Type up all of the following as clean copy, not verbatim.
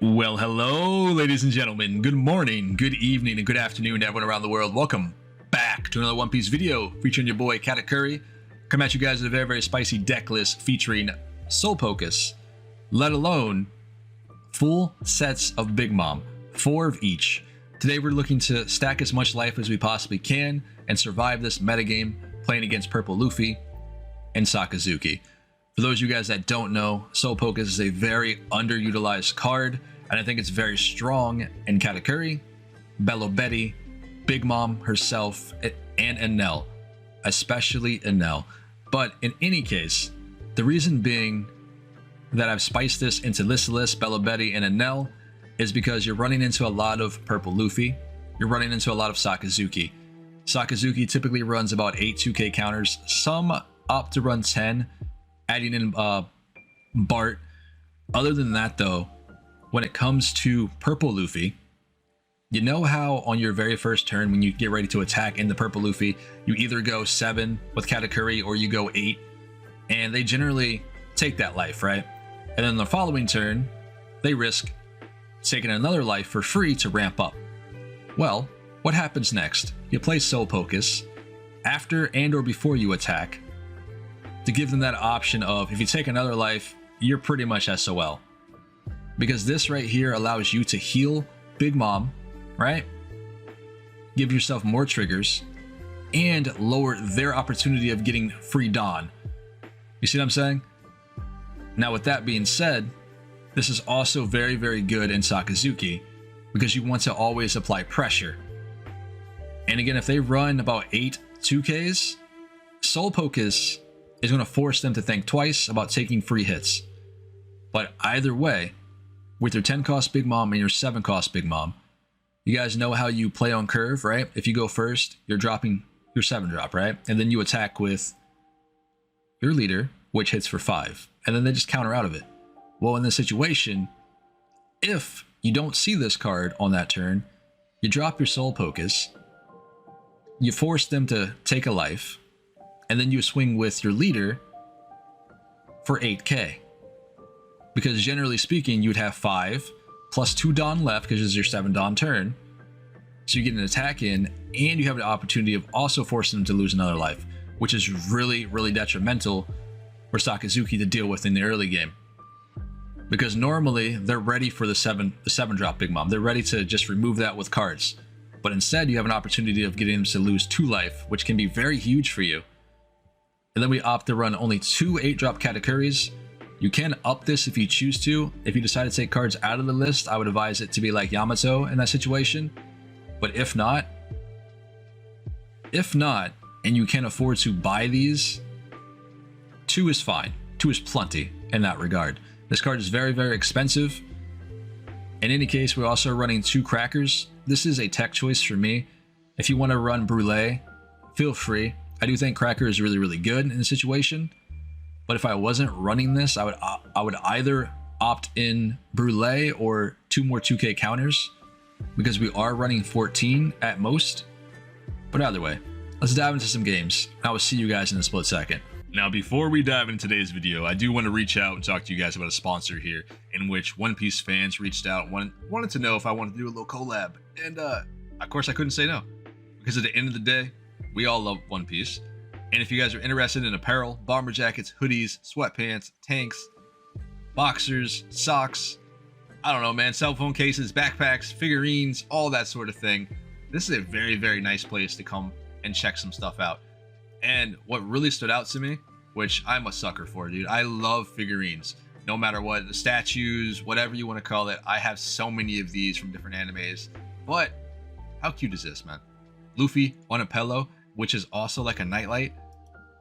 Well, hello, ladies and gentlemen. Good morning, good evening, and good afternoon to everyone around the world. Welcome back to another One Piece video featuring your boy Katakuri. Come at you guys with a very, very spicy deck list featuring Soul Pocus, let alone full sets of Big Mom, 4 of each. Today we're looking to stack as much life as we possibly can and survive this metagame playing against Purple Luffy and Sakazuki. For those of you guys that don't know, Soul Pocus is a very underutilized card, and I think it's very strong in Katakuri, Bello Betty, Big Mom herself, and Enel, especially Enel. But in any case, the reason being that I've spiced this into Listless, Bello Betty, and Enel is because you're running into a lot of Purple Luffy, you're running into a lot of Sakazuki. Sakazuki typically runs about 8 2K counters, some opt to run 10, adding in Bart. Other than that though, when it comes to Purple Luffy, you know how on your very first turn when you get ready to attack into Purple Luffy, you either go 7 with Katakuri or you go 8, and they generally take that life, right? And then the following turn, they risk taking another life for free to ramp up. Well, what happens next? You play Soul Pocus after and or before you attack to give them that option of, if you take another life, you're pretty much SOL. Because this right here allows you to heal Big Mom, right? Give yourself more triggers and lower their opportunity of getting free Dawn. You see what I'm saying? Now with that being said, this is also very, very good in Sakazuki because you want to always apply pressure. And again, if they run about 8 2Ks, Soul Pocus is going to force them to think twice about taking free hits. But either way, with your 10 cost Big Mom and your 7 cost Big Mom, you guys know how you play on curve, right? If you go first, you're dropping your 7 drop, right? And then you attack with your leader, which hits for 5. And then they just counter out of it. Well, in this situation, if you don't see this card on that turn, you drop your Soul Pocus, you force them to take a life, and then you swing with your leader for 8k. Because generally speaking, you would have 5 plus 2 Dawn left because it's your 7 Dawn turn. So you get an attack in, and you have an opportunity of also forcing them to lose another life, which is really, really detrimental for Sakazuki to deal with in the early game. Because normally they're ready for the 7 drop Big Mom. They're ready to just remove that with cards. But instead, you have an opportunity of getting them to lose 2 life, which can be very huge for you. And then we opt to run only 2 8-drop Katakuris. You can up this if you choose to. If you decide to take cards out of the list, I would advise it to be like Yamato in that situation. But if not, and you can afford to buy these, 2 is fine. 2 is plenty in that regard. This card is very, very expensive. In any case, we're also running 2 crackers. This is a tech choice for me. If you want to run Brulee, feel free. I do think Cracker is really, really good in the situation. But if I wasn't running this, I would either opt in Brulee or 2 more 2K counters, because we are running 14 at most. But either way, let's dive into some games. I will see you guys in a split second. Now, before we dive into today's video, I do want to reach out and talk to you guys about a sponsor here, in which One Piece fans reached out and wanted to know if I wanted to do a little collab. And of course, I couldn't say no, because at the end of the day, we all love One Piece. And if you guys are interested in apparel, bomber jackets, hoodies, sweatpants, tanks, boxers, socks, I don't know, man, cell phone cases, backpacks, figurines, all that sort of thing, this is a very, very nice place to come and check some stuff out. And what really stood out to me, which I'm a sucker for, dude, I love figurines. No matter what, the statues, whatever you want to call it, I have so many of these from different animes. But how cute is this, man? Luffy on a pillow, which is also like a nightlight.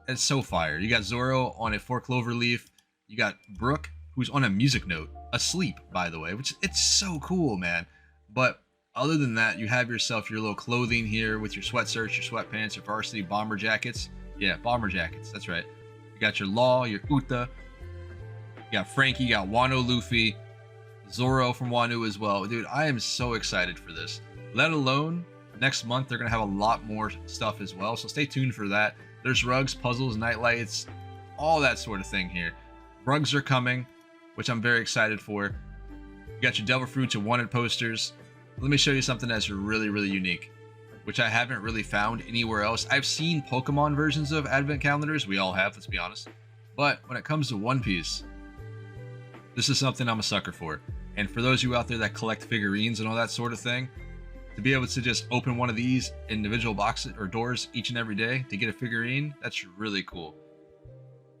It's so fire. You got Zoro on a 4 clover leaf. You got Brook, who's on a music note, asleep, by the way, which it's so cool, man. But other than that, you have yourself your little clothing here with your sweatshirts, your sweatpants, your varsity bomber jackets. Yeah, bomber jackets. That's right. You got your Law, your Uta. You got Frankie, you got Wano Luffy, Zoro from Wano as well. Dude, I am so excited for this. Let alone next month, they're going to have a lot more stuff as well. So stay tuned for that. There's rugs, puzzles, nightlights, all that sort of thing here. Rugs are coming, which I'm very excited for. You got your Devil Fruits and Wanted posters. Let me show you something that's really, really unique, which I haven't really found anywhere else. I've seen Pokemon versions of advent calendars. We all have, let's be honest. But when it comes to One Piece, this is something I'm a sucker for. And for those of you out there that collect figurines and all that sort of thing, to be able to just open one of these individual boxes or doors each and every day to get a figurine, that's really cool.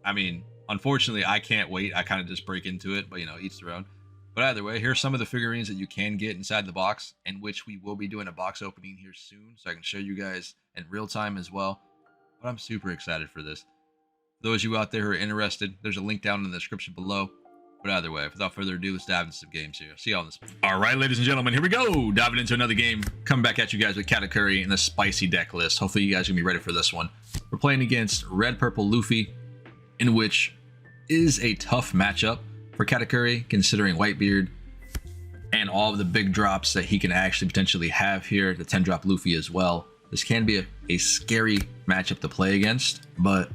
I mean, unfortunately, I can't wait. I kind of just break into it, but you know, each their own. But either way, here's some of the figurines that you can get inside the box, in which we will be doing a box opening here soon, so I can show you guys in real time as well. But I'm super excited for this. For those of you out there who are interested, there's a link down in the description below. But either way, without further ado, let's dive into some games here. See you on this. All right, ladies and gentlemen, here we go. Diving into another game. Coming back at you guys with Katakuri and the spicy deck list. Hopefully you guys are going to be ready for this one. We're playing against Red Purple Luffy, in which is a tough matchup for Katakuri, considering Whitebeard and all of the big drops that he can actually potentially have here. The 10-drop Luffy as well. This can be a scary matchup to play against, but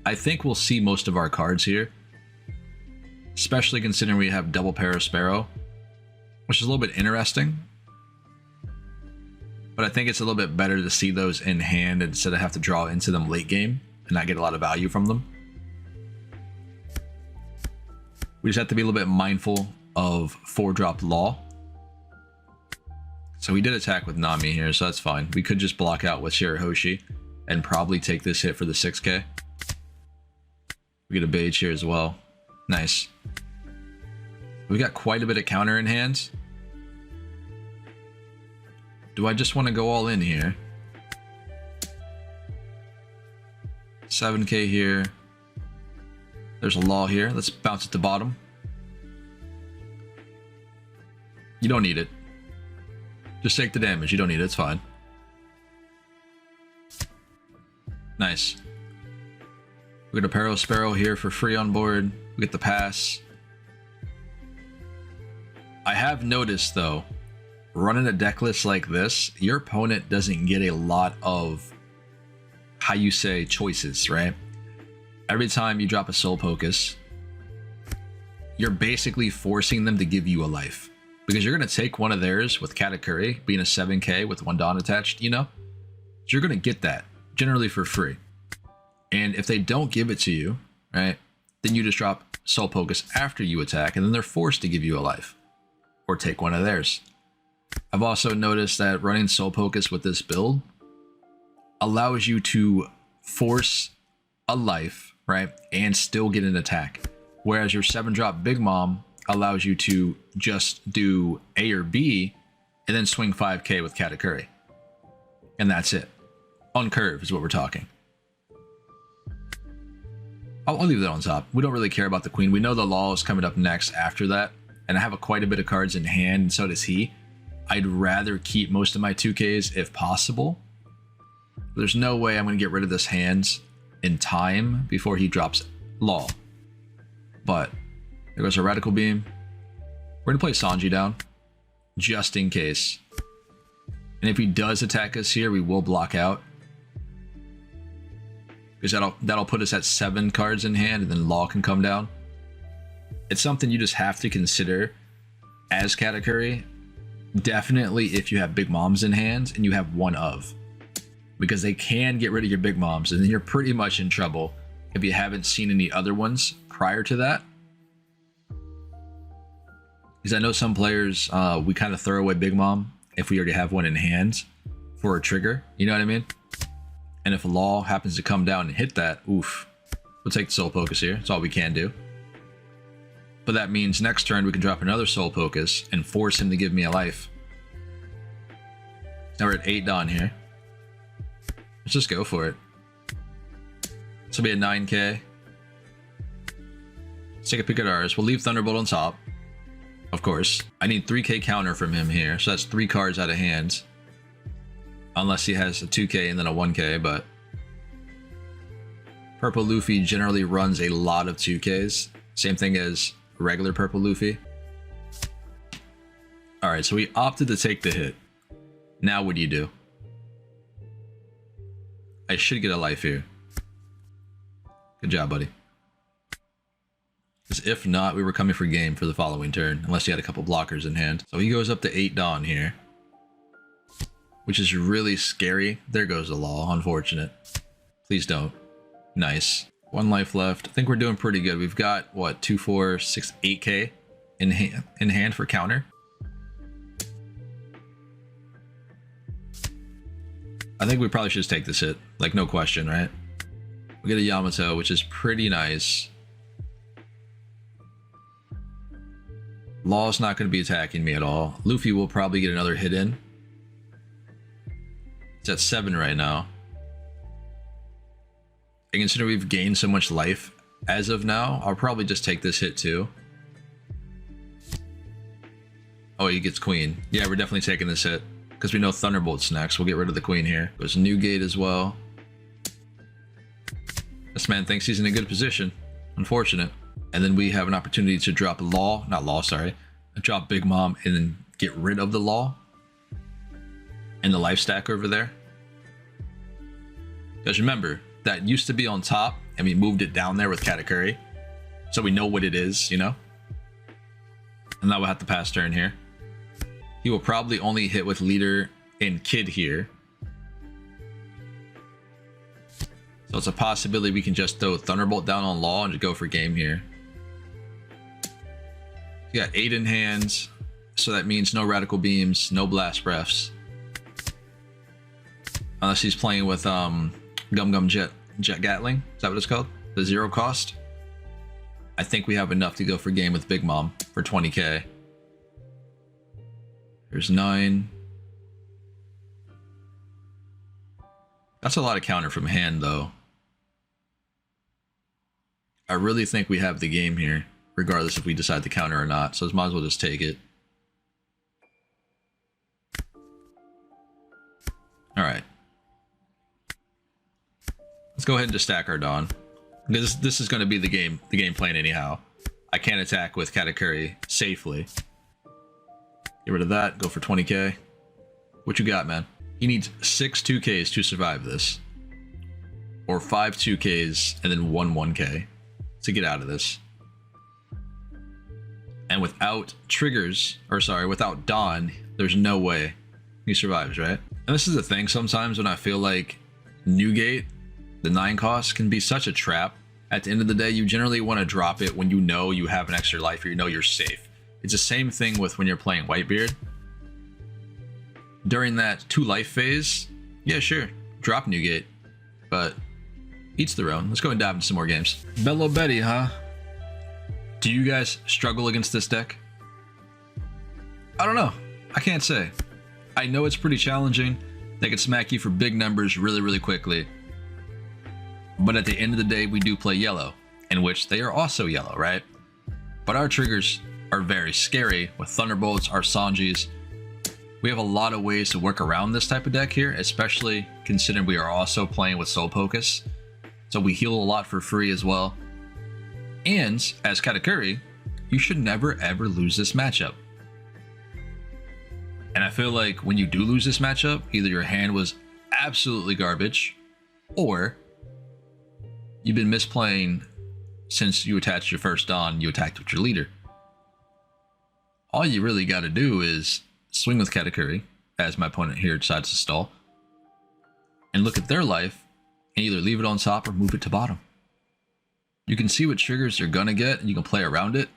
I think we'll see most of our cards here. Especially considering we have double Pawseplayz, which is a little bit interesting. But I think it's a little bit better to see those in hand instead of have to draw into them late game and not get a lot of value from them. We just have to be a little bit mindful of 4-drop Law. So we did attack with Nami here, so that's fine. We could just block out with Shirahoshi and probably take this hit for the 6k. We get a Beige here as well. Nice. We got quite a bit of counter in hand. Do I just want to go all in here? 7k here. There's a Law here. Let's bounce at the bottom. You don't need it. Just take the damage. You don't need it. It's fine. Nice. We got a Pawseplayz here for free on board. We get the pass. I have noticed though, running a deck list like this, your opponent doesn't get a lot of, how you say, choices, right? Every time you drop a Soul Pocus, you're basically forcing them to give you a life. Because you're going to take one of theirs with Katakuri, being a 7k with 1 Dawn attached, you know? So you're going to get that, generally for free. And if they don't give it to you, right, then you just drop Soul Pocus after you attack, and then they're forced to give you a life. Or take one of theirs. I've also noticed that running Soul Pocus with this build allows you to force a life, right, and still get an attack. Whereas your 7-drop Big Mom allows you to just do A or B and then swing 5k with Katakuri. And that's it. On curve is what we're talking. I'll leave that on top. We don't really care about the Queen. We know the Law is coming up next after that. And I have quite a bit of cards in hand, and so does he. I'd rather keep most of my 2Ks if possible. There's no way I'm going to get rid of this hand in time before he drops Law. But there goes a Radical Beam. We're going to play Sanji down, just in case. And if he does attack us here, we will block out. Because that'll put us at 7 cards in hand, and then Law can come down. It's something you just have to consider as Katakuri. Definitely if you have Big Moms in hand and you have one of. Because they can get rid of your Big Moms, and then you're pretty much in trouble if you haven't seen any other ones prior to that. Because I know some players, we kind of throw away Big Mom if we already have one in hand for a trigger. You know what I mean? And if Law happens to come down and hit that, oof. We'll take the Soul Pocus here. That's all we can do. But that means next turn we can drop another Soul Pocus and force him to give me a life. Now we're at 8 Dawn here. Let's just go for it. This will be a 9k. Let's take a peek at ours. We'll leave Thunderbolt on top. Of course. I need 3k counter from him here. So that's 3 cards out of hand. Unless he has a 2k and then a 1k, but Purple Luffy generally runs a lot of 2ks. Same thing as regular Purple Luffy. Alright, so we opted to take the hit. Now what do? I should get a life here. Good job, buddy. Because if not, we were coming for game for the following turn, unless he had a couple blockers in hand. So he goes up to 8 Dawn here, which is really scary. There goes the law, unfortunate. Please don't. Nice. 1 life left. I think we're doing pretty good. We've got, what, 2, 4, 6, 8k in hand for counter. I think we probably should just take this hit. Like, no question, right? We get a Yamato, which is pretty nice. Law's not going to be attacking me at all. Luffy will probably get another hit in. It's at 7 right now. And consider we've gained so much life as of now, I'll probably just take this hit too. Oh, he gets queen. Yeah, we're definitely taking this hit because we know Thunderbolt's next. We'll get rid of the queen here. Goes new gate as well. This man thinks he's in a good position. Unfortunate. And then we have an opportunity to drop drop Big Mom and then get rid of the law and the life stack over there. Because remember, that used to be on top and we moved it down there with Katakuri. So we know what it is, you know? And now we'll have to pass turn here. He will probably only hit with leader and kid here. So it's a possibility we can just throw Thunderbolt down on law and just go for game here. You got 8 in hand, so that means no radical beams, no blast breaths. Unless he's playing with Gum Gum Jet Gatling. Is that what it's called? The 0 cost. I think we have enough to go for game with Big Mom for 20k. There's 9. That's a lot of counter from hand though. I really think we have the game here, regardless if we decide to counter or not. So might as well just take it. All right. Let's go ahead and just stack our Dawn. Because this is going to be the game plan anyhow. I can't attack with Katakuri safely. Get rid of that. Go for 20k. What you got, man? He needs 6 2ks to survive this. Or 5 2ks and then 1 1k to get out of this. And without triggers, or sorry, without Dawn, there's no way he survives, right? And this is the thing sometimes when I feel like Newgate, the 9 cost, can be such a trap. At the end of the day, you generally want to drop it when you know you have an extra life or you know you're safe. It's the same thing with when you're playing Whitebeard. During that 2 life phase, yeah, sure, drop Newgate, but each their own. Let's go and dive into some more games. Bello Betty, huh? Do you guys struggle against this deck? I don't know. I can't say. I know it's pretty challenging. They can smack you for big numbers really, really quickly. But at the end of the day, we do play yellow, in which they are also yellow, right? But our triggers are very scary with Thunderbolts, our Sanjis. We have a lot of ways to work around this type of deck here, especially considering we are also playing with Soul Pocus. So we heal a lot for free as well. And as Katakuri, you should never ever lose this matchup. And I feel like when you do lose this matchup, either your hand was absolutely garbage, or you've been misplaying since you attached your first Dawn, you attacked with your leader. All you really got to do is swing with Katakuri, as my opponent here decides to stall, and look at their life, and either leave it on top or move it to bottom. You can see what triggers you're gonna get, and you can play around it,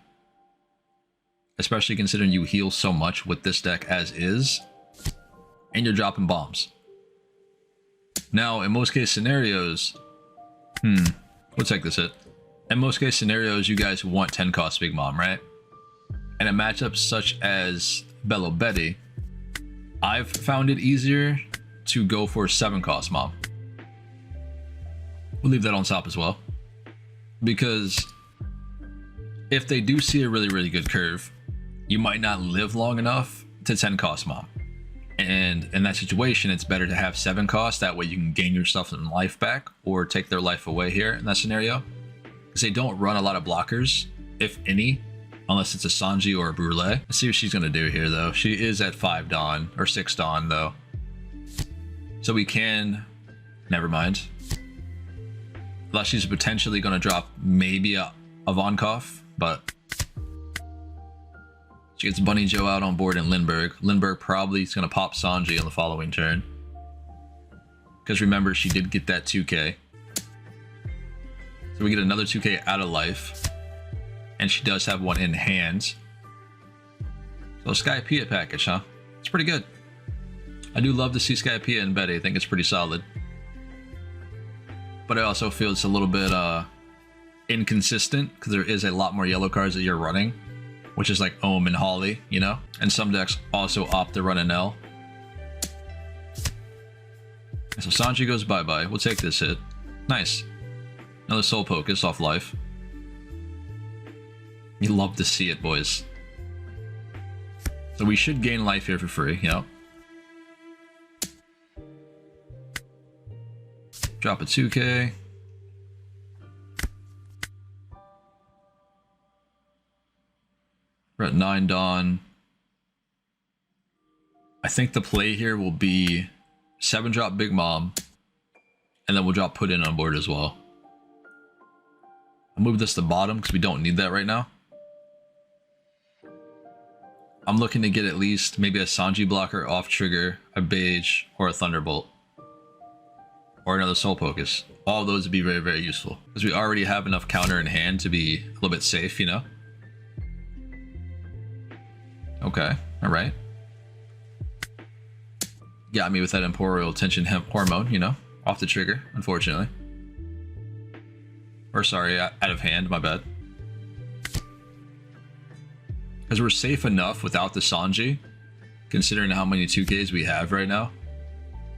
especially considering you heal so much with this deck as is, and you're dropping bombs. Now, in most case scenarios, we'll take this hit. In most case scenarios, you guys want 10 cost Big Mom, right? And in matchups such as Bello Betty, I've found it easier to go for 7 cost Mom. We'll leave that on top as well. Because if they do see a really, really good curve, you might not live long enough to 10 cost Mom. And in that situation, it's better to have 7 costs. That way you can gain yourself some life back or take their life away here in that scenario. Because they don't run a lot of blockers, if any, unless it's a Sanji or a Brule. Let's see what she's going to do here, though. She is at 5 Dawn, or 6 Dawn, though. So we can... Never mind. Unless she's potentially going to drop maybe a Vonkov but she gets Bunny Joe out on board in Lindbergh. Lindbergh probably is going to pop Sanji on the following turn. Because remember, she did get that 2k. So we get another 2k out of life. And she does have one in hand. So Skypiea package, huh? It's pretty good. I do love to see Skypiea and Betty. I think it's pretty solid. But I also feel it's a little bit inconsistent because there is a lot more yellow cards that you're running, which is like Ohm and Holly, you know? And some decks also opt to run an L. So Sanji goes bye-bye. We'll take this hit. Nice. Another Soul Pocus off life. You love to see it, boys. So we should gain life here for free, you know? Drop a 2k. We're at 9 Dawn. I think the play here will be 7 drop Big Mom. And then we'll drop Put In on board as well. I'll move this to bottom because we don't need that right now. I'm looking to get at least maybe a Sanji blocker off trigger, a Beige, or a Thunderbolt. Or another Soul Pocus. All of those would be very, very useful. Because we already have enough counter in hand to be a little bit safe, you know? Okay, alright. Got me with that Emporial Tension Hemp Hormone, you know? Off the trigger, unfortunately. Or sorry, out of hand, my bad. Because we're safe enough without the Sanji, considering how many 2Ks we have right now.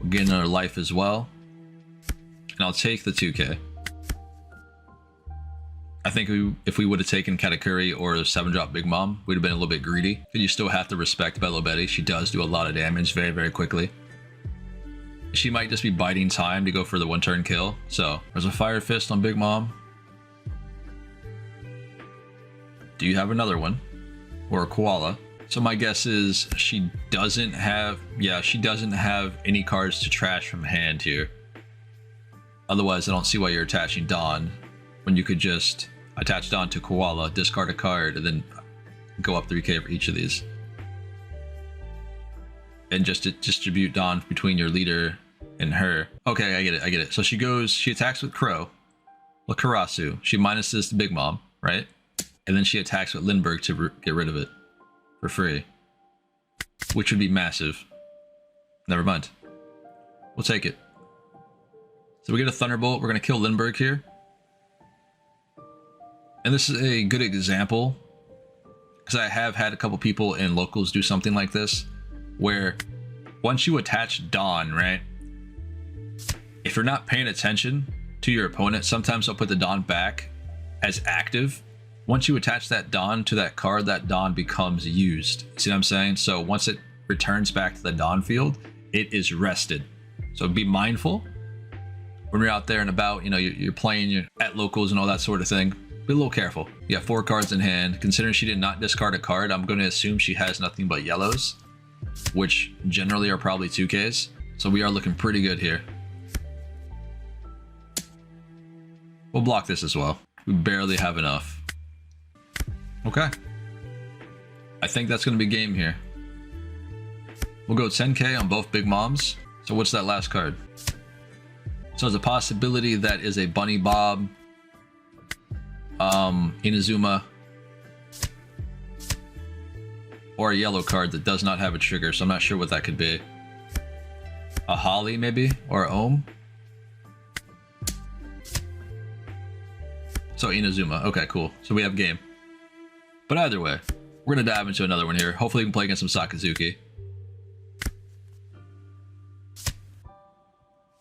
We're getting our life as well. And I'll take the 2K. I think if we would have taken Katakuri or 7-drop Big Mom, we'd have been a little bit greedy. But you still have to respect Bello Betty. She does do a lot of damage very, very quickly. She might just be biding time to go for the 1-turn kill. So there's a Fire Fist on Big Mom. Do you have another one? Or a Koala? So my guess is she doesn't have, yeah, she doesn't have any cards to trash from hand here. Otherwise, I don't see why you're attaching Dawn when you could just attach Dawn to Koala, discard a card, and then go up 3k for each of these. And just to distribute Dawn between your leader and her. Okay, I get it, I get it. So she goes, she attacks with Crow, with Karasu. She minuses the Big Mom, right? And then she attacks with Lindbergh to get rid of it for free. Which would be massive. Never mind. We'll take it. So we get a Thunderbolt. We're going to kill Lindbergh here. And this is a good example, because I have had a couple people in locals do something like this, where once you attach Dawn, right? If you're not paying attention to your opponent, sometimes they'll put the Dawn back as active. Once you attach that Dawn to that card, that Dawn becomes used. See what I'm saying? So once it returns back to the Dawn field, it is rested. So be mindful when you're out there and about, you know, you're playing, you're at locals and all that sort of thing. Be a little careful. You got 4 cards in hand. Considering she did not discard a card, I'm going to assume she has nothing but yellows, which generally are probably 2Ks. So we are looking pretty good here. We'll block this as well. We barely have enough. Okay. I think that's going to be game here. We'll go 10k on both Big Moms. So what's that last card? So there's a possibility that is a Bunny Bob, Inazuma, or a yellow card that does not have a trigger, so I'm not sure what that could be. A Holly maybe, or a Ohm. So Inazuma, okay, cool. So we have game. But either way, we're gonna dive into another one here. Hopefully we can play against some Sakazuki.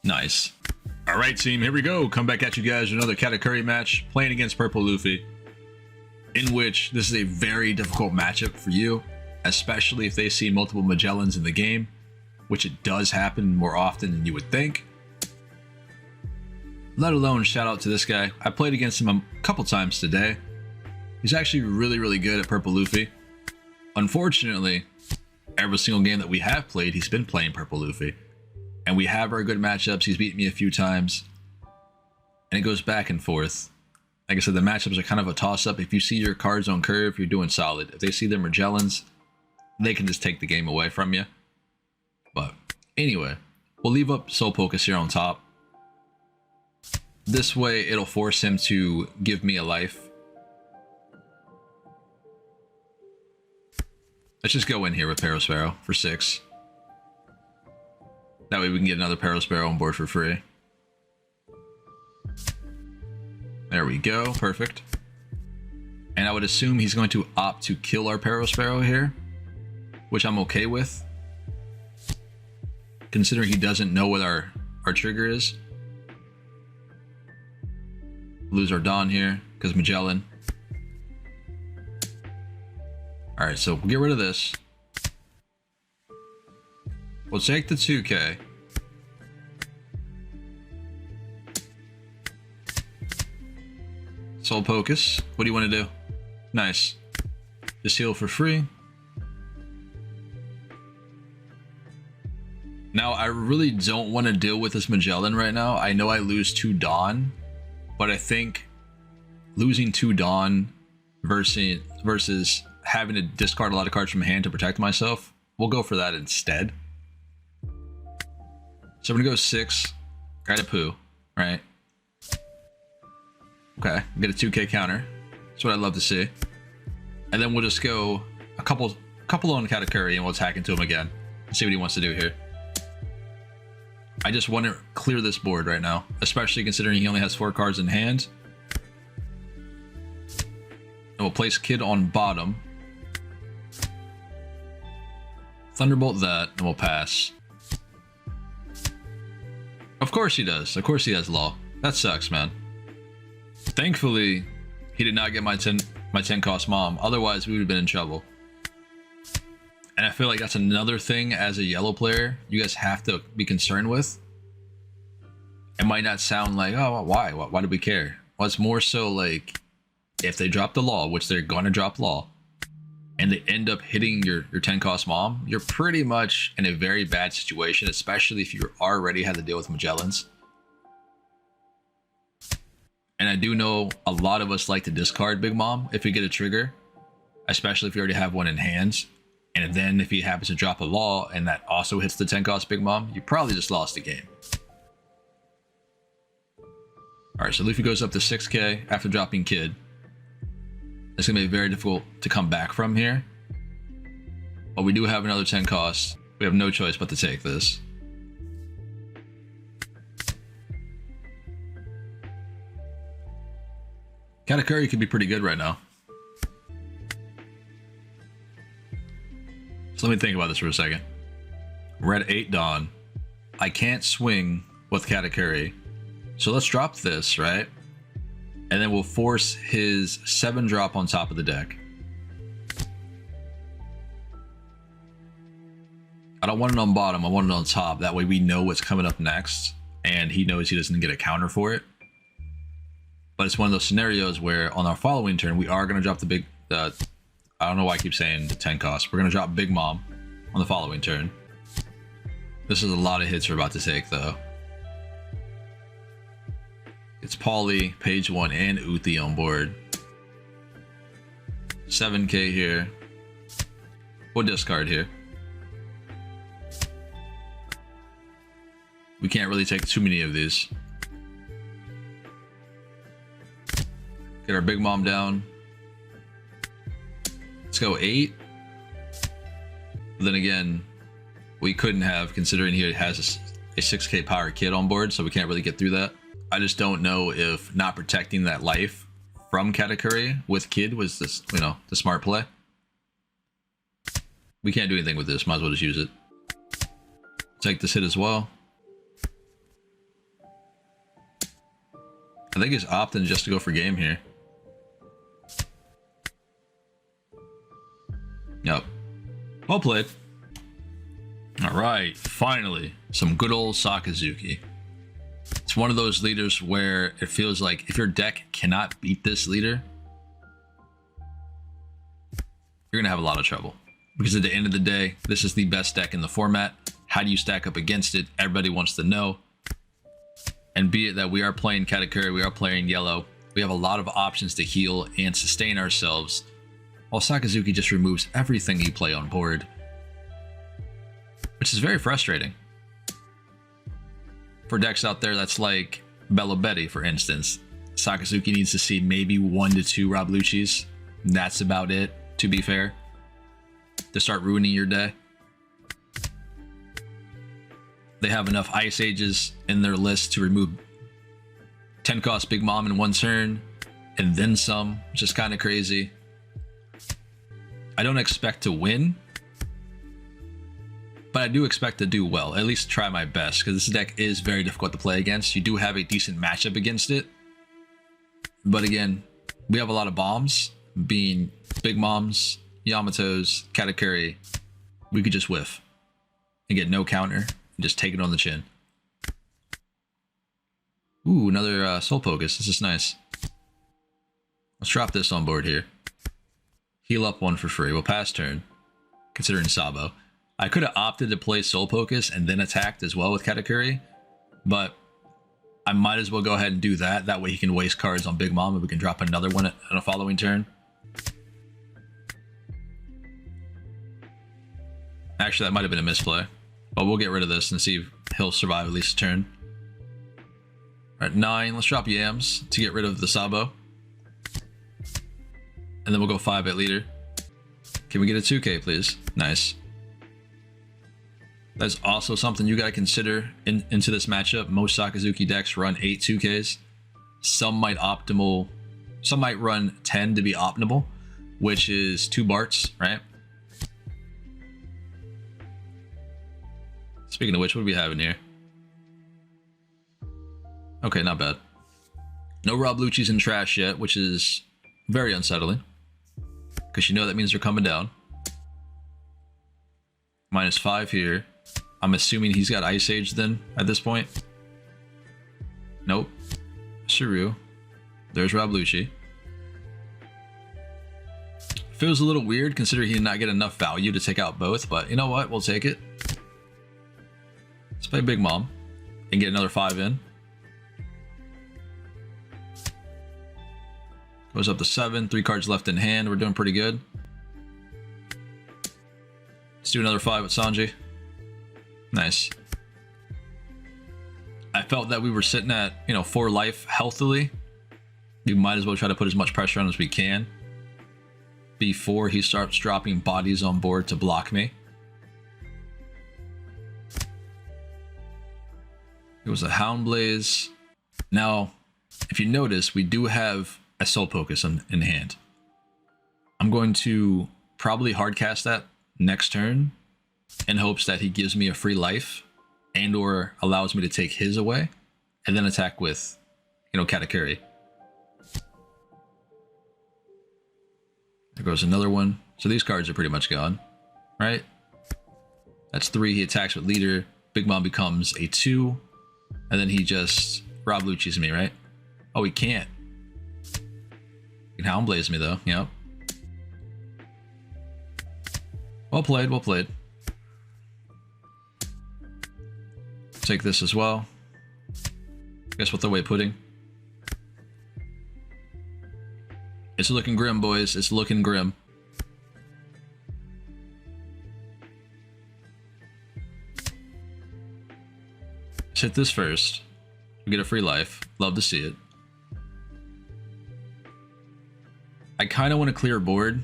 Nice. All right, team, here we go. Come back at you guys with another Katakuri match, playing against Purple Luffy, in which this is a very difficult matchup for you, especially if they see multiple Magellans in the game, which it does happen more often than you would think. Let alone shout out to this guy. I played against him a couple times today. He's actually really, really good at Purple Luffy. Unfortunately, every single game that we have played, he's been playing Purple Luffy. And we have our good matchups. He's beaten me a few times. And it goes back and forth. Like I said, the matchups are kind of a toss-up. If you see your cards on curve, you're doing solid. If they see their Magellans, they can just take the game away from you. But anyway, we'll leave up Soul Pocus here on top. This way, it'll force him to give me a life. Let's just go in here with Pawseplayz for 6. That way we can get another Pawseplayz on board for free. There we go, perfect. And I would assume he's going to opt to kill our Pawseplayz here, which I'm okay with, considering he doesn't know what our trigger is. Lose our Dawn here, because Magellan. Alright, so we'll get rid of this. We'll take the 2K. Soul Pocus. What do you want to do? Nice. Just heal for free. Now, I really don't want to deal with this Magellan right now. I know I lose 2 Dawn, but I think losing 2 Dawn versus having to discard a lot of cards from hand to protect myself, we'll go for that instead. So I'm gonna go 6, got a poo, right? Okay, get a 2K counter. That's what I'd love to see. And then we'll just go a couple on Katakuri and we'll attack into him again. See what he wants to do here. I just want to clear this board right now, especially considering he only has 4 cards in hand. And we'll place Kid on bottom. Thunderbolt that, and we'll pass. Of course he does. Of course he has Law. That sucks, man. Thankfully, he did not get my 10 cost mom. Otherwise, we would have been in trouble. And I feel like that's another thing as a yellow player you guys have to be concerned with. It might not sound like, oh, why? Why do we care? Well, it's more so like, if they drop the Law, which they're going to drop Law, and they end up hitting your 10 cost mom, you're pretty much in a very bad situation, especially if you already had to deal with Magellans. And I do know a lot of us like to discard Big Mom if we get a trigger, especially if you already have one in hands. And then if he happens to drop a Law and that also hits the 10 cost Big Mom, you probably just lost the game. Alright, so Luffy goes up to 6K after dropping Kid. It's going to be very difficult to come back from here. But we do have another 10 cost. We have no choice but to take this. Katakuri could be pretty good right now. So let me think about this for a second. We're at 8 Dawn. I can't swing with Katakuri. So let's drop this, right? And then we'll force his 7 drop on top of the deck. I don't want it on bottom, I want it on top. That way we know what's coming up next, and he knows he doesn't get a counter for it. But it's one of those scenarios where on our following turn, we are going to drop the big... I don't know why I keep saying the 10 cost. We're going to drop Big Mom on the following turn. This is a lot of hits we're about to take, though. It's Pauly, Page 1, and Uthi on board. 7K here. We'll discard here. We can't really take too many of these. Get our Big Mom down. Let's go 8. But then again, we couldn't have, considering he has a 6K power Kid on board, so we can't really get through that. I just don't know if not protecting that life from Katakuri with Kid was this, you know, the smart play. We can't do anything with this. Might as well just use it. Take this hit as well. I think he's opting just to go for game here. Yep. Well played. All right, finally, some good old Sakazuki. It's one of those leaders where it feels like if your deck cannot beat this leader, you're gonna have a lot of trouble. Because at the end of the day, this is the best deck in the format. How do you stack up against it? Everybody wants to know. And be it that we are playing Katakuri, we are playing yellow, We have a lot of options to heal and sustain ourselves, while Sakazuki just removes everything you play on board, which is very frustrating. For decks out there that's like Bella Betty, for instance, Sakazuki needs to see maybe 1 to 2 Rob Lucci's. That's about it, to be fair, to start ruining your day. They have enough Ice Ages in their list to remove 10 cost Big Mom in 1 turn, and then some, which is kind of crazy. I don't expect to win, but I do expect to do well, at least try my best, because this deck is very difficult to play against. You do have a decent matchup against it, but again, we have a lot of bombs, being Big Moms, Yamatos, Katakuri. We could just whiff and get no counter and just take it on the chin. Ooh, another Soul Pocus. This is nice. Let's drop this on board here. Heal up 1 for free. We'll pass turn, considering Sabo. I could have opted to play Soul Pocus and then attacked as well with Katakuri, but I might as well go ahead and do that. That way he can waste cards on Big Mom and we can drop another one on a following turn. Actually, that might have been a misplay, but we'll get rid of this and see if he'll survive at least a turn. All right, 9. Let's drop Yams to get rid of the Sabo. And then we'll go 5 at leader. Can we get a 2K, please? Nice. That's also something you gotta consider into this matchup. Most Sakazuki decks run 8 2Ks. Some might run 10 to be optimal, which is 2 Barts, right? Speaking of which, what do we have in here? Okay, not bad. No Rob Lucci's in trash yet, which is very unsettling, because you know that means they're coming down. -5 here. I'm assuming he's got Ice Age then at this point. Nope. Shiru. There's Rob Lucci. Feels a little weird considering he did not get enough value to take out both, but you know what? We'll take it. Let's play Big Mom and get another 5 in. Goes up to 7, 3 cards left in hand. We're doing pretty good. Let's do another 5 with Sanji. Nice. I felt that we were sitting at, 4 life healthily. We might as well try to put as much pressure on as we can before he starts dropping bodies on board to block me. It was a Houndblaze. Now, if you notice, we do have a Soul Pocus in hand. I'm going to probably hardcast that next turn in hopes that he gives me a free life and or allows me to take his away and then attack with, Katakuri. There goes another one. So these cards are pretty much gone, right? That's 3. He attacks with leader. Big Mom becomes a 2. And then he just Rob Lucci's me, right? Oh, he can't. He can Houndblaze me though. Yep. Well played, well played. Take this as well. Guess what the way pudding? It's looking grim, boys. It's looking grim. Let's hit this first. We get a free life. Love to see it. I kind of want to clear a board.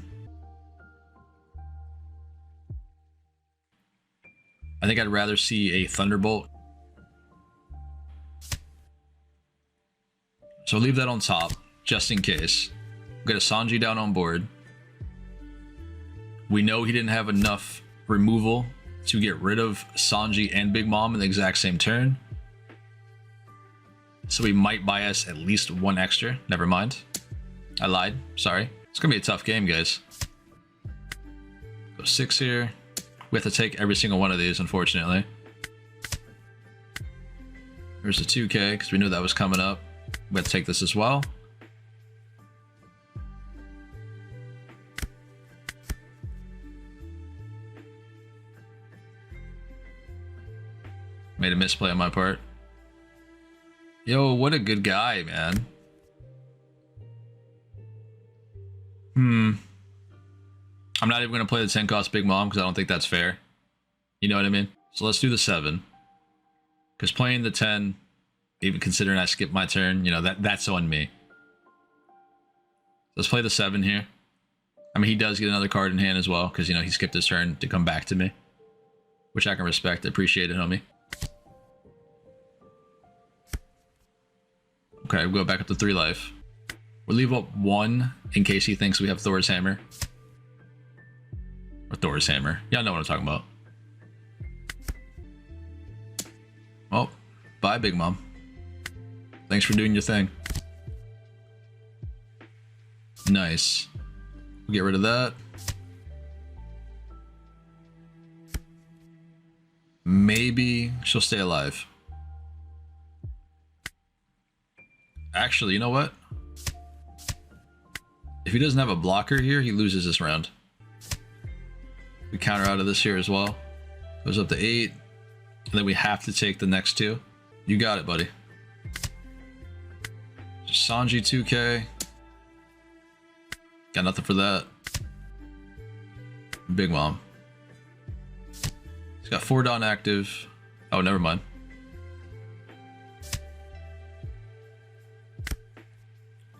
I think I'd rather see a Thunderbolt. So leave that on top, just in case. Get a Sanji down on board. We know he didn't have enough removal to get rid of Sanji and Big Mom in the exact same turn. So we might buy us at least 1 extra. Never mind. I lied. Sorry. It's going to be a tough game, guys. Go 6 here. We have to take every single one of these, unfortunately. There's a 2K, because we knew that was coming up. We have to take this as well. Made a misplay on my part. Yo, what a good guy, man. I'm not even going to play the 10 cost Big Mom because I don't think that's fair. You know what I mean? So let's do the 7. Because playing the 10, even considering I skipped my turn, you know, that's on me. Let's play the 7 here. I mean, he does get another card in hand as well because, you know, he skipped his turn to come back to me. Which I can respect. I appreciate it, homie. Okay, we'll go back up to 3 life. We'll leave up 1 in case he thinks we have Thor's Hammer. Or Thor's Hammer. Y'all know what I'm talking about. Well, bye, Big Mom. Thanks for doing your thing. Nice. We'll get rid of that. Maybe she'll stay alive. Actually, you know what? If he doesn't have a blocker here, he loses this round. We counter out of this here as well. Goes up to 8. And then we have to take the next 2. You got it, buddy. Sanji 2K. Got nothing for that. Big Mom. He's got 4 Dawn active. Oh, never mind.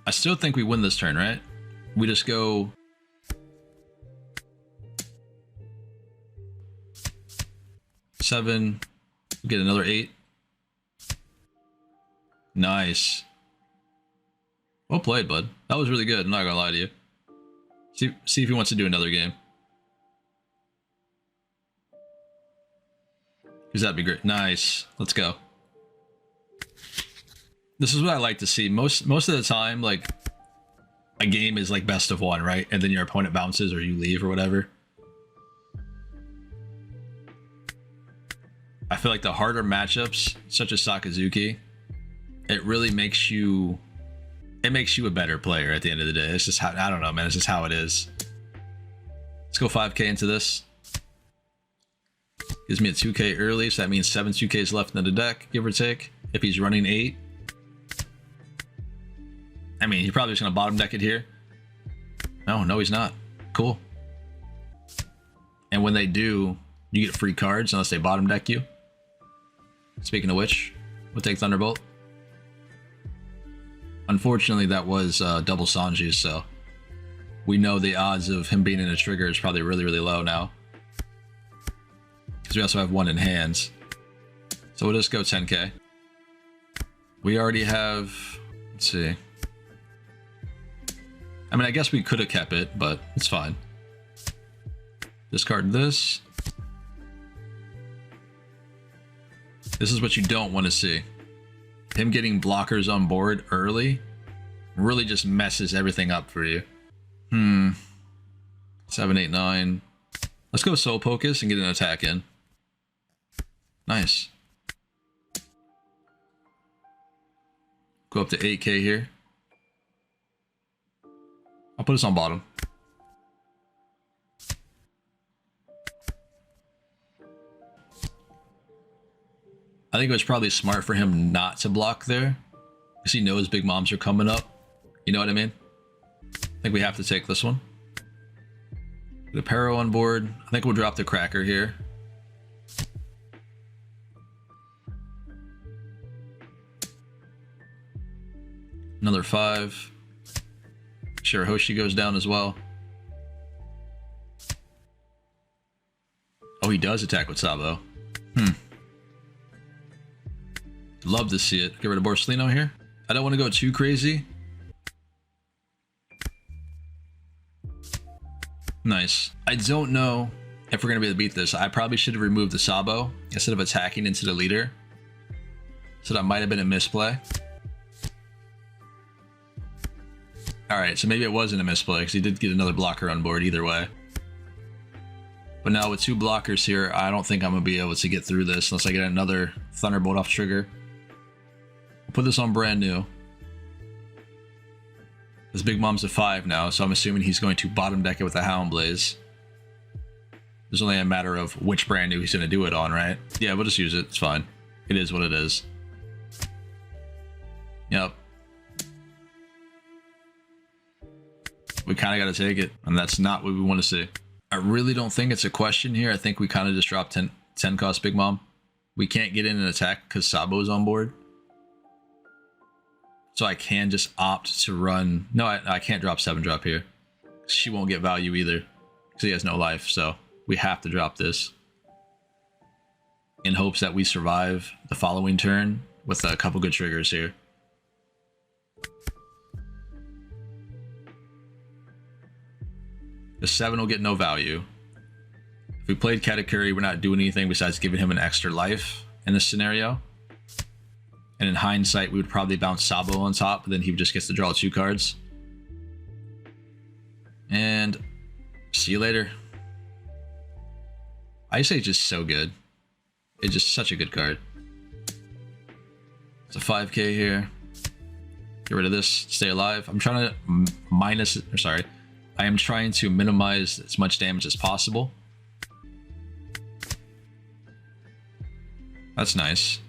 I still think we win this turn, right? We just go... Seven. Get another 8. Nice. Well played, bud. That was really good. I'm not gonna lie to you. See if he wants to do another game. Because that'd be great. Nice. Let's go. This is what I like to see. Most of the time, like, a game is like best of 1, right? And then your opponent bounces or you leave or whatever. I feel like the harder matchups, such as Sakazuki, it really makes you... It makes you a better player at the end of the day. It's just how... I don't know, man. It's just how it is. Let's go 5k into this. Gives me a 2k early, so that means 7 2ks left in the deck, give or take. If he's running 8. I mean, he's probably just going to bottom deck it here. No, he's not. Cool. And when they do, you get free cards unless they bottom deck you. Speaking of which, we'll take Thunderbolt. Unfortunately, that was double Sanji's, so we know the odds of him being in a trigger is probably really, really low now. Because we also have 1 in hands. So we'll just go 10k. We already have... Let's see. I mean, I guess we could have kept it, but it's fine. Discard this. This is what you don't want to see. Him getting blockers on board early really just messes everything up for you. 7, 8, 9. Let's go Soul Pocus and get an attack in. Nice. Go up to 8k here. I'll put this on bottom. I think it was probably smart for him not to block there, because he knows Big Moms are coming up. You know what I mean? I think we have to take this one. The Paro on board. I think we'll drop the Cracker here. Another 5. Sure, Hoshi goes down as well. Oh, he does attack with Sabo. Love to see it. Get rid of Borsalino here. I don't want to go too crazy. Nice. I don't know if we're going to be able to beat this. I probably should have removed the Sabo instead of attacking into the leader. So that might have been a misplay. Alright, so maybe it wasn't a misplay because he did get another blocker on board either way. But now with 2 blockers here, I don't think I'm going to be able to get through this unless I get another Thunderbolt off trigger. I'll put this on brand new. This Big Mom's a 5 now, so I'm assuming he's going to bottom deck it with a Hound Blaze. There's only a matter of which brand new he's going to do it on, right? Yeah, we'll just use it. It's fine. It is what it is. Yep. We kind of got to take it, and that's not what we want to see. I really don't think it's a question here. I think we kind of just dropped 10 cost Big Mom. We can't get in an attack because Sabo's on board. So I can just opt to run. No, I can't drop 7 drop here. She won't get value either because he has no life. So we have to drop this in hopes that we survive the following turn with a couple good triggers here. The 7 will get no value. If we played Katakuri, we're not doing anything besides giving him an extra life in this scenario. And in hindsight, we would probably bounce Sabo on top, but then he just gets to draw 2 cards. And see you later. I say it's just so good. It's just such a good card. It's a 5k here. Get rid of this, stay alive. I'm trying to I am trying to minimize as much damage as possible. That's nice.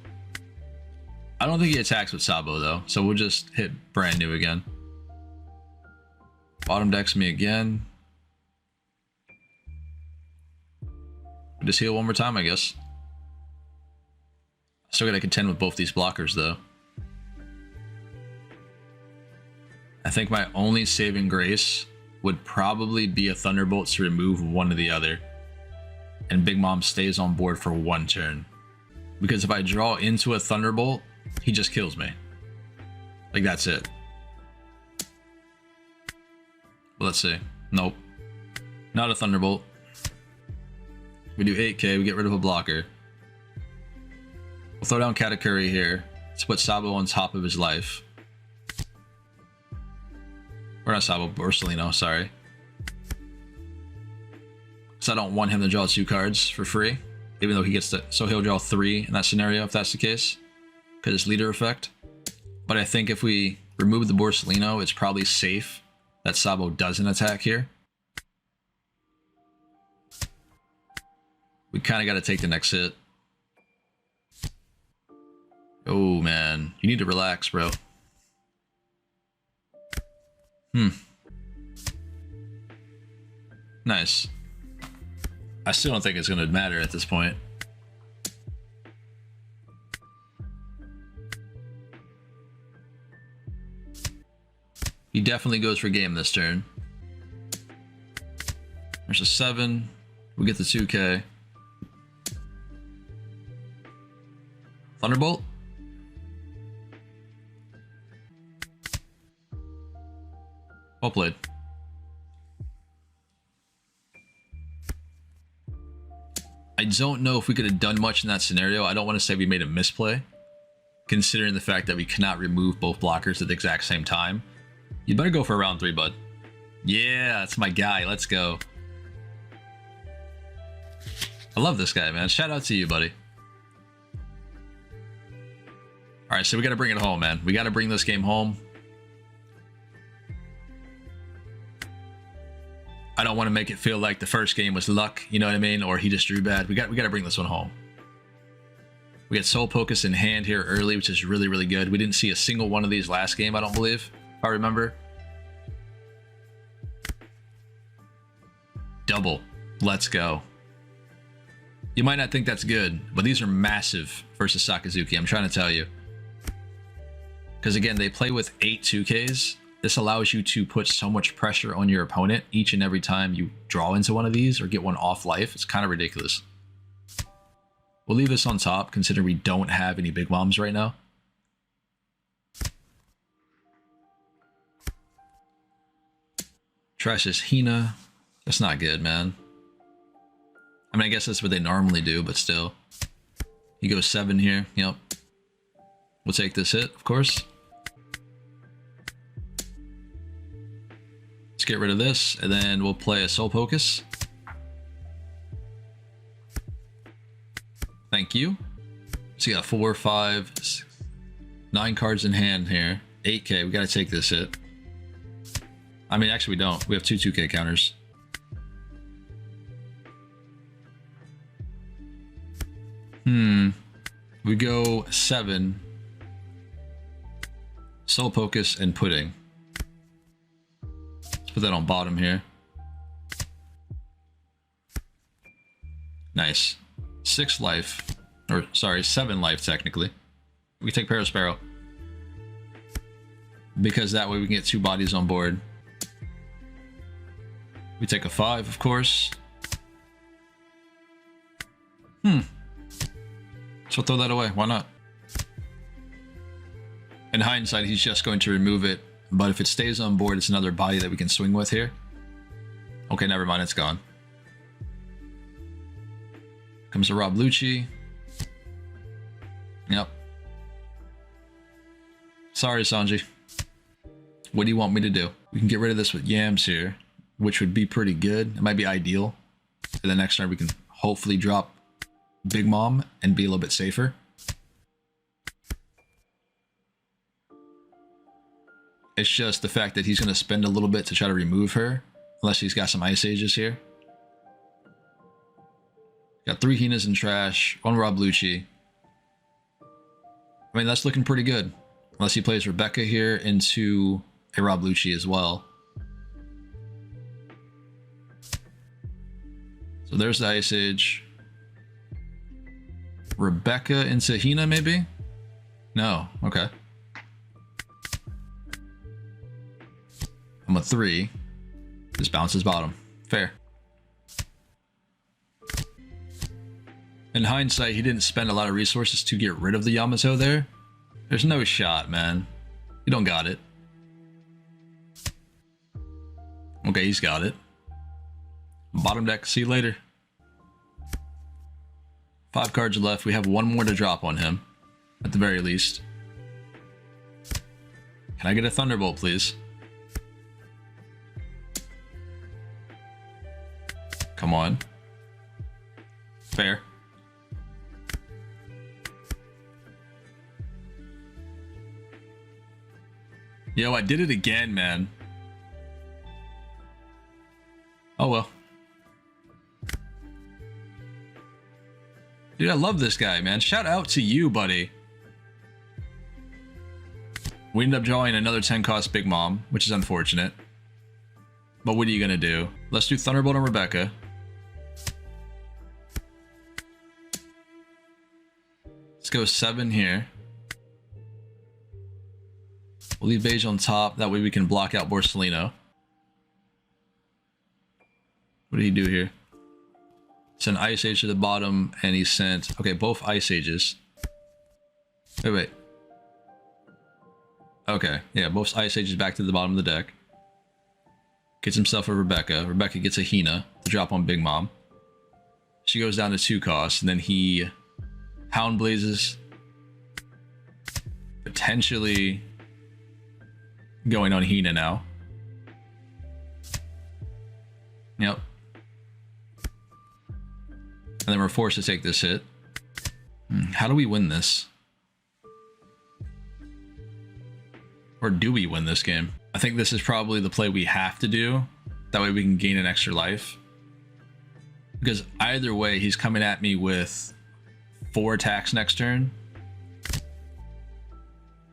I don't think he attacks with Sabo though, so we'll just hit brand new again. Bottom decks me again. We'll just heal one more time, I guess. Still gotta contend with both these blockers though. I think my only saving grace would probably be a Thunderbolt to remove one or the other. And Big Mom stays on board for 1 turn. Because if I draw into a Thunderbolt, he just kills me. Like, that's it. Well, let's see. Nope. Not a Thunderbolt. We do 8k, we get rid of a blocker. We'll throw down Katakuri here to put Sabo on top of his life. Or not Sabo, Borsalino, sorry. So I don't want him to draw 2 cards for free. Even though he gets to, so he'll draw 3 in that scenario if that's the case. Because it's leader effect. But I think if we remove the Borsalino, it's probably safe that Sabo doesn't attack here. We kind of got to take the next hit. Oh man, you need to relax, bro. Nice. I still don't think it's going to matter at this point. He definitely goes for game this turn. There's a 7. We get the 2k. Thunderbolt. Well played. I don't know if we could have done much in that scenario. I don't want to say we made a misplay, considering the fact that we cannot remove both blockers at the exact same time. You better go for round 3, bud. Yeah, that's my guy. Let's go. I love this guy, man. Shout out to you, buddy. All right, so we got to bring it home, man. We got to bring this game home. I don't want to make it feel like the first game was luck, you know what I mean? Or he just drew bad. We got to bring this one home. We got Soul Pocus in hand here early, which is really, really good. We didn't see a single one of these last game, I don't believe, if I remember. Double. Let's go. You might not think that's good, but these are massive versus Sakazuki, I'm trying to tell you. Because again, they play with 8 2Ks. This allows you to put so much pressure on your opponent each and every time you draw into one of these or get one off life. It's kind of ridiculous. We'll leave this on top, considering we don't have any big bombs right now. Trash is Hina. That's not good, man. I mean, I guess that's what they normally do, but still. He goes 7 here. Yep. We'll take this hit, of course. Let's get rid of this, and then we'll play a Soul Pocus. Thank you. So you got 4, 5, 6, 9 cards in hand here. 8k, we gotta take this hit. I mean, actually we don't. We have 2 2k counters. We go 7. Soul Pocus and Pudding. Let's put Put that on bottom here. Nice. 6 life. Or, sorry, 7 life, technically. We can take Pawsparrow. Because that way we can get 2 bodies on board. We take a 5, of course. So throw that away. Why not? In hindsight, he's just going to remove it. But if it stays on board, it's another body that we can swing with here. Okay, never mind. It's gone. Comes a Rob Lucci. Yep. Sorry, Sanji. What do you want me to do? We can get rid of this with Yams here, which would be pretty good. It might be ideal. For the next turn, we can hopefully drop Big Mom and be a little bit safer. It's just the fact that he's going to spend a little bit to try to remove her, unless he's got some Ice Ages here. Got 3 Hinas in trash, 1 Rob Lucci. I mean, that's looking pretty good. Unless he plays Rebecca here into a Rob Lucci as well. So there's the Ice Age. Rebecca into Hina, maybe? No, okay. I'm a 3. This bounces bottom. Fair. In hindsight, he didn't spend a lot of resources to get rid of the Yamato there. There's no shot, man. You don't got it. Okay, he's got it. Bottom deck, see you later. 5 cards left. We have 1 more to drop on him, at the very least. Can I get a Thunderbolt, please? Come on. Fair. Yo, I did it again, man. Oh well. Dude, I love this guy, man. Shout out to you, buddy. We end up drawing another 10 cost Big Mom, which is unfortunate. But what are you gonna do? Let's do Thunderbolt on Rebecca. Let's go 7 here. We'll leave Beige on top. That way we can block out Borsellino. What did he do here? Sent Ice Age to the bottom, and he sent... Okay, both Ice Ages. Wait. Okay, yeah, both Ice Ages back to the bottom of the deck. Gets himself a Rebecca. Rebecca gets a Hina to drop on Big Mom. She goes down to 2 costs, and then he Hound Blazes. Potentially going on Hina now. Yep. And then we're forced to take this hit. How do we win this? Or do we win this game? I think this is probably the play we have to do. That way we can gain an extra life. Because either way, he's coming at me with 4 attacks next turn.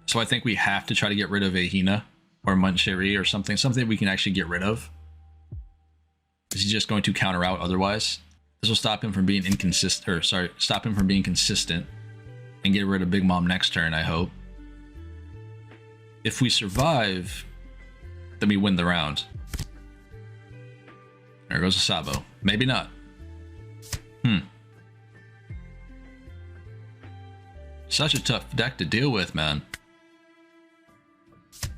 So I think we have to try to get rid of a Hina or Munchery or something. Something we can actually get rid of. Because he's just going to counter out otherwise. This will stop him from being inconsistent, or sorry, stop him from being consistent and get rid of Big Mom next turn, I hope. If we survive, then we win the round. There goes a Sabo. Maybe not. Such a tough deck to deal with, man. Get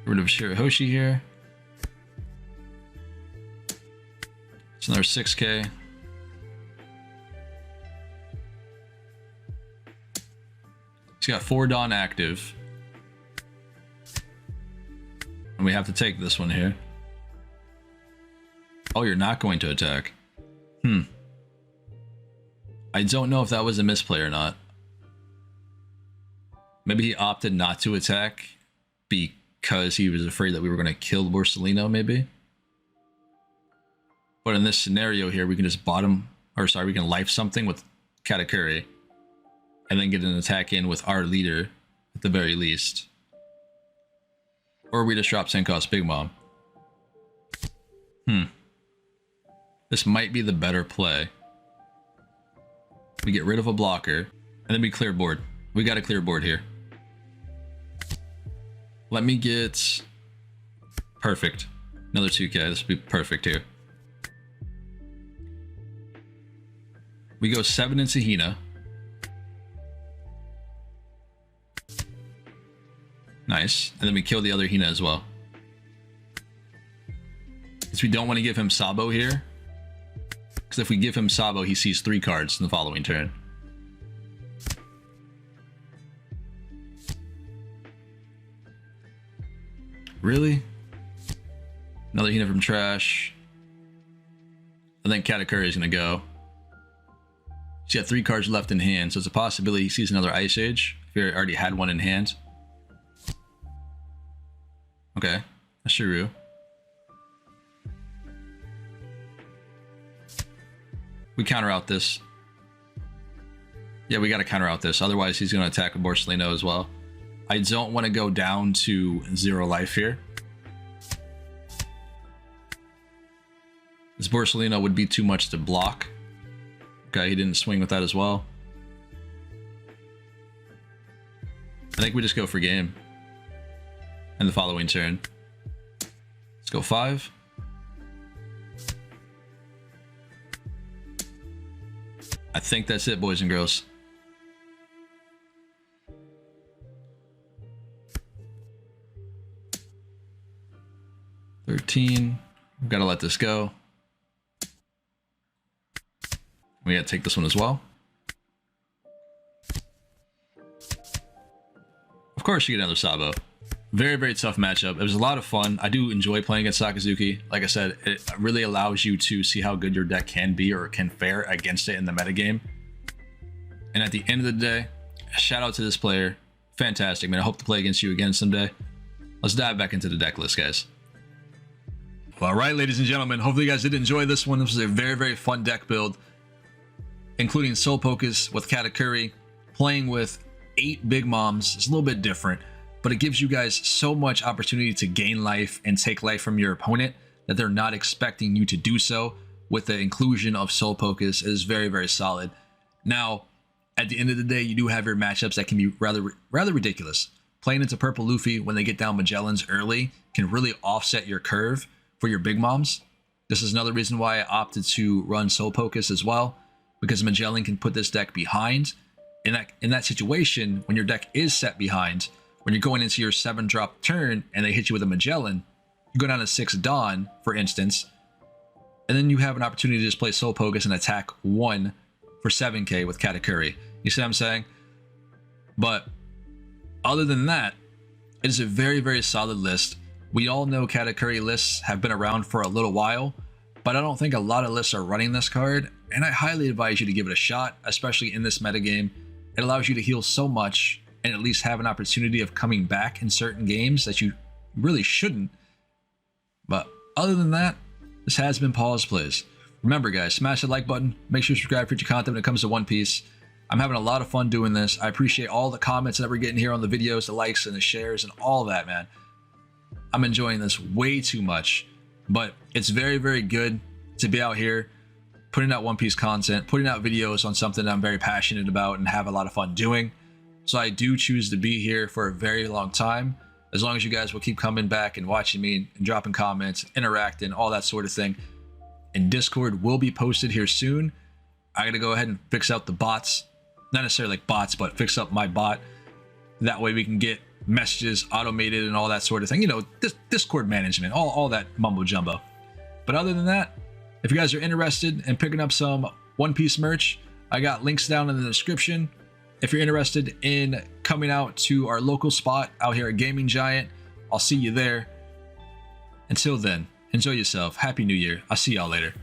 rid of Shirahoshi here. It's another 6k. He's got 4 Dawn active. And we have to take this one here. Oh, you're not going to attack. I don't know if that was a misplay or not. Maybe he opted not to attack because he was afraid that we were going to kill Borsellino, maybe. But in this scenario here, we can just we can life something with Katakuri. And then get an attack in with our leader at the very least. Or we just drop 10 cost Big Mom. This might be the better play. We get rid of a blocker, and then we clear board. We got to clear board here. Let me get... Perfect. Another 2k. This would be perfect here. We go 7 into Hina. Nice. And then we kill the other Hina as well. Because we don't want to give him Sabo here. Because if we give him Sabo, he sees 3 cards in the following turn. Really? Another Hina from trash. I think Katakuri is going to go. He's got 3 cards left in hand, so it's a possibility he sees another Ice Age if he already had one in hand. Okay, that's Shiru. We counter out this. Yeah, we got to counter out this. Otherwise, he's going to attack a Borsalino as well. I don't want to go down to 0 life here. This Borsalino would be too much to block. Okay, he didn't swing with that as well. I think we just go for game. And the following turn. Let's go 5. I think that's it, boys and girls. $13. We've got to let this go. We got to take this one as well. Of course, you get another Sabo. Very, very tough matchup. It was a lot of fun. I do enjoy playing against Sakazuki. Like I said, it really allows you to see how good your deck can be or can fare against it in the metagame. And at the end of the day, shout out to this player. Fantastic, man. I hope to play against you again someday. Let's dive back into the deck list, guys. Well, all right, ladies and gentlemen. Hopefully you guys did enjoy this one. This was a very, very fun deck build, including Soul Pocus with Katakuri, playing with 8 Big Moms. It's a little bit different, but it gives you guys so much opportunity to gain life and take life from your opponent that they're not expecting you to do so. With the inclusion of Soul Pocus, it is very, very solid. Now, at the end of the day, you do have your matchups that can be rather ridiculous. Playing into Purple Luffy when they get down Magellans early can really offset your curve for your Big Moms. This is another reason why I opted to run Soul Pocus as well, because Magellan can put this deck behind. In that situation, when your deck is set behind, when you're going into your 7-drop turn and they hit you with a Magellan, you go down to 6 Dawn, for instance, and then you have an opportunity to just play Soul Pocus and attack 1 for 7k with Katakuri. You see what I'm saying? But other than that, it is a very, very solid list. We all know Katakuri lists have been around for a little while, but I don't think a lot of lists are running this card, and I highly advise you to give it a shot, especially in this metagame. It allows you to heal so much and at least have an opportunity of coming back in certain games that you really shouldn't. But other than that, this has been Pawseplays. Remember, guys, smash the like button. Make sure you subscribe for future content when it comes to One Piece. I'm having a lot of fun doing this. I appreciate all the comments that we're getting here on the videos, the likes and the shares and all that, man. I'm enjoying this way too much, but it's very, very good to be out here putting out One Piece content, putting out videos on something that I'm very passionate about and have a lot of fun doing. So I do choose to be here for a very long time, as long as you guys will keep coming back and watching me and dropping comments, interacting, all that sort of thing. And Discord will be posted here soon. I gotta go ahead and fix out the bots, not necessarily like bots, but fix up my bot. That way we can get messages automated and all that sort of thing. You know, Discord management, all that mumbo jumbo. But other than that, if you guys are interested in picking up some One Piece merch, I got links down in the description. If you're interested in coming out to our local spot out here at Gaming Giant, I'll see you there. Until then, enjoy yourself. Happy New Year. I'll see y'all later.